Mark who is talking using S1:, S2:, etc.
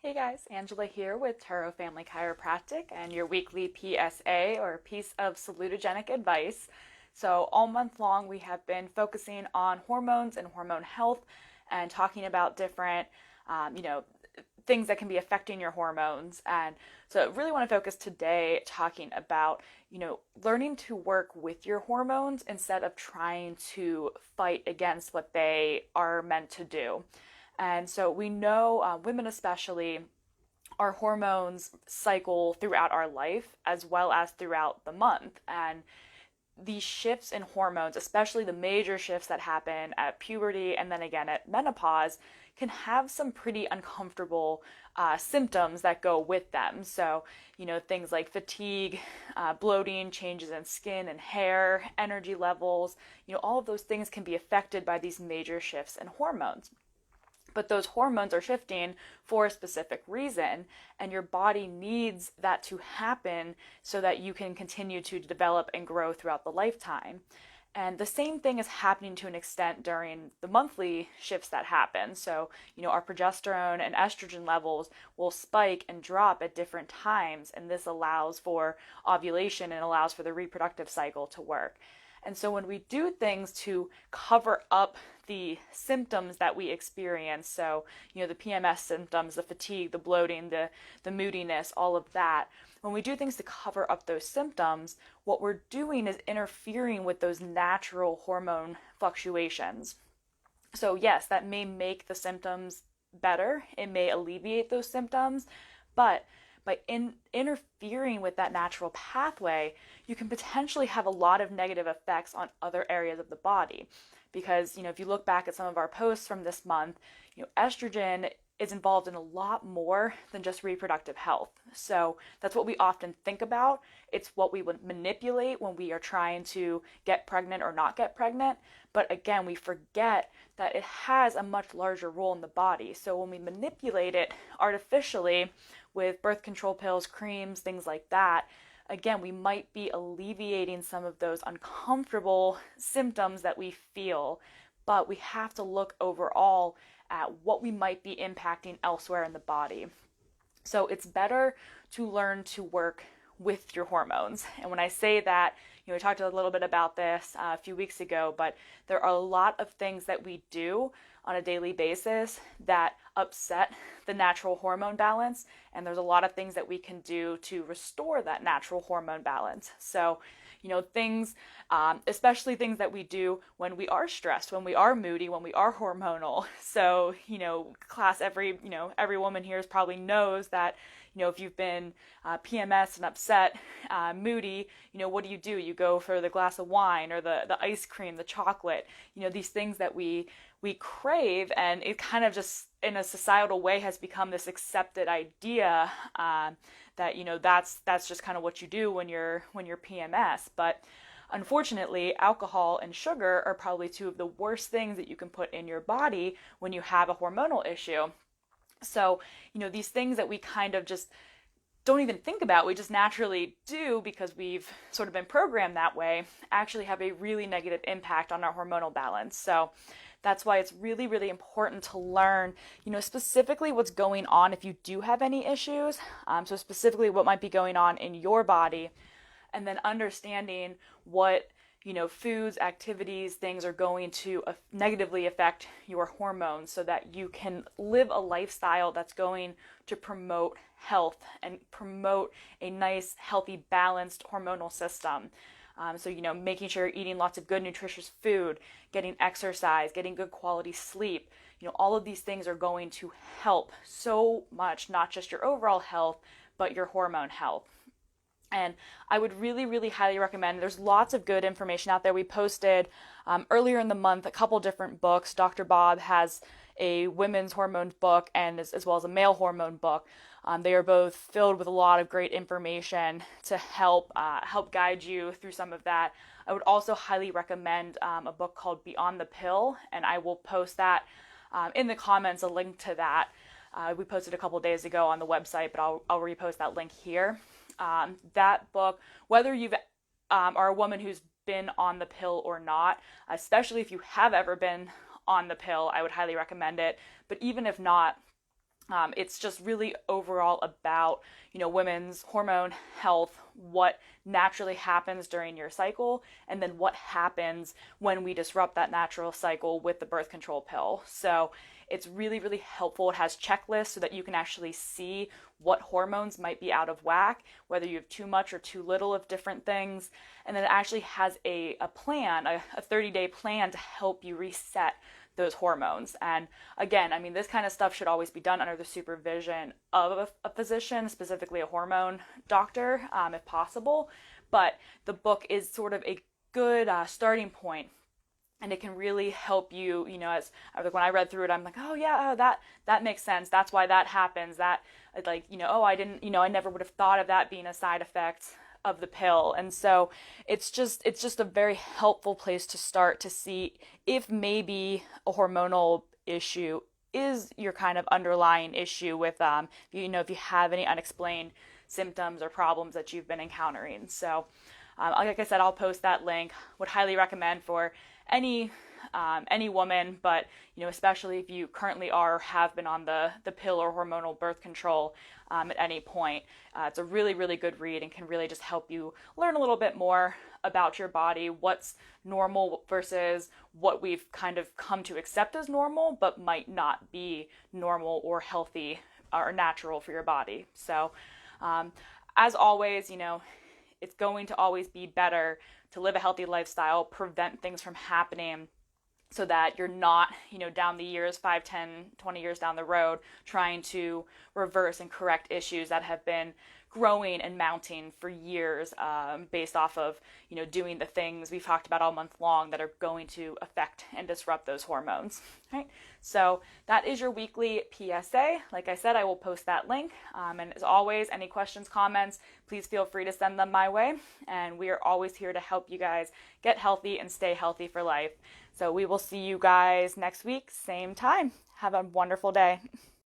S1: Hey guys, Angela here with Taro Family Chiropractic and your weekly PSA or piece of salutogenic advice. So, all month long, we have been focusing on hormones and hormone health and talking about different, um, you know, things that can be affecting your hormones. And so, I really want to focus today talking about, learning to work with your hormones instead of trying to fight against what they are meant to do. And so we know, women especially, our hormones cycle throughout our life as well as throughout the month. And these shifts in hormones, especially the major shifts that happen at puberty and then again at menopause, can have some pretty uncomfortable symptoms that go with them. So, things like fatigue, bloating, changes in skin and hair, energy levels, all of those things can be affected by these major shifts in hormones. But those hormones are shifting for a specific reason, and your body needs that to happen so that you can continue to develop and grow throughout the lifetime. And the same thing is happening to an extent during the monthly shifts that happen. So, our progesterone and estrogen levels will spike and drop at different times, and this allows for ovulation and allows for the reproductive cycle to work. And so when we do things to cover up the symptoms that we experience, so, the PMS symptoms, the fatigue, the bloating, the moodiness, all of that, when we do things to cover up those symptoms, what we're doing is interfering with those natural hormone fluctuations. So yes, that may make the symptoms better. It may alleviate those symptoms, but by interfering with that natural pathway, you can potentially have a lot of negative effects on other areas of the body. Because, if you look back at some of our posts from this month, estrogen is involved in a lot more than just reproductive health. So that's what we often think about. It's what we would manipulate when we are trying to get pregnant or not get pregnant. But again, we forget that it has a much larger role in the body. So when we manipulate it artificially with birth control pills, creams, things like that, again, we might be alleviating some of those uncomfortable symptoms that we feel, but we have to look overall at what we might be impacting elsewhere in the body. So it's better to learn to work with your hormones. And when I say that, we talked a little bit about this a few weeks ago, but there are a lot of things that we do on a daily basis that upset the natural hormone balance. And there's a lot of things that we can do to restore that natural hormone balance. So, things, especially things that we do when we are stressed, when we are moody, when we are hormonal. So, every woman here probably knows that, if you've been PMS and upset, moody, what do? You go for the glass of wine or the ice cream, the chocolate, these things that we crave, and it kind of just in a societal way has become this accepted idea that that's just kind of what you do when you're PMS. But unfortunately, alcohol and sugar are probably two of the worst things that you can put in your body when you have a hormonal issue. So, these things that we kind of just don't even think about, we just naturally do because we've sort of been programmed that way, actually have a really negative impact on our hormonal balance. So that's why it's really, really important to learn, specifically what's going on if you do have any issues. So specifically what might be going on in your body, and then understanding what, foods, activities, things are going to negatively affect your hormones so that you can live a lifestyle that's going to promote health and promote a nice, healthy, balanced hormonal system. So, making sure you're eating lots of good, nutritious food, getting exercise, getting good quality sleep, all of these things are going to help so much, not just your overall health, but your hormone health. And I would really, really highly recommend, there's lots of good information out there. We posted earlier in the month a couple different books. Dr. Bob has a women's hormone book and as well as a male hormone book. They are both filled with a lot of great information to help guide you through some of that. I would also highly recommend a book called Beyond the Pill, and I will post that in the comments, a link to that. We posted a couple days ago on the website, but I'll repost that link here. That book, whether you are a woman who's been on the pill or not, especially if you have ever been on the pill, I would highly recommend it. But even if not, It's just really overall about, women's hormone health, what naturally happens during your cycle, and then what happens when we disrupt that natural cycle with the birth control pill. So it's really, really helpful. It has checklists so that you can actually see what hormones might be out of whack, whether you have too much or too little of different things. And then it actually has a plan, a 30-day plan to help you reset those hormones. And again, I mean, this kind of stuff should always be done under the supervision of a physician, specifically a hormone doctor, if possible. But the book is sort of a good starting point, and it can really help you, as when I read through it, I'm like, oh yeah, that makes sense. That's why that happens. That, like, oh, I didn't, I never would have thought of that being a side effect of the pill. And so it's just a very helpful place to start to see if maybe a hormonal issue is your kind of underlying issue with if you have any unexplained symptoms or problems that you've been encountering. So like I said, I'll post that link. Would highly recommend for any woman, but especially if you currently are or have been on the pill or hormonal birth control at any point. It's a really, really good read and can really just help you learn a little bit more about your body, what's normal versus what we've kind of come to accept as normal, but might not be normal or healthy or natural for your body. So as always, it's going to always be better to live a healthy lifestyle, prevent things from happening, so that you're not, down the years, 5, 10, 20 years down the road, trying to reverse and correct issues that have been growing and mounting for years, based off of, doing the things we've talked about all month long that are going to affect and disrupt those hormones. Right? So that is your weekly PSA. Like I said, I will post that link. And as always, any questions, comments, please feel free to send them my way. And we are always here to help you guys get healthy and stay healthy for life. So we will see you guys next week, same time. Have a wonderful day.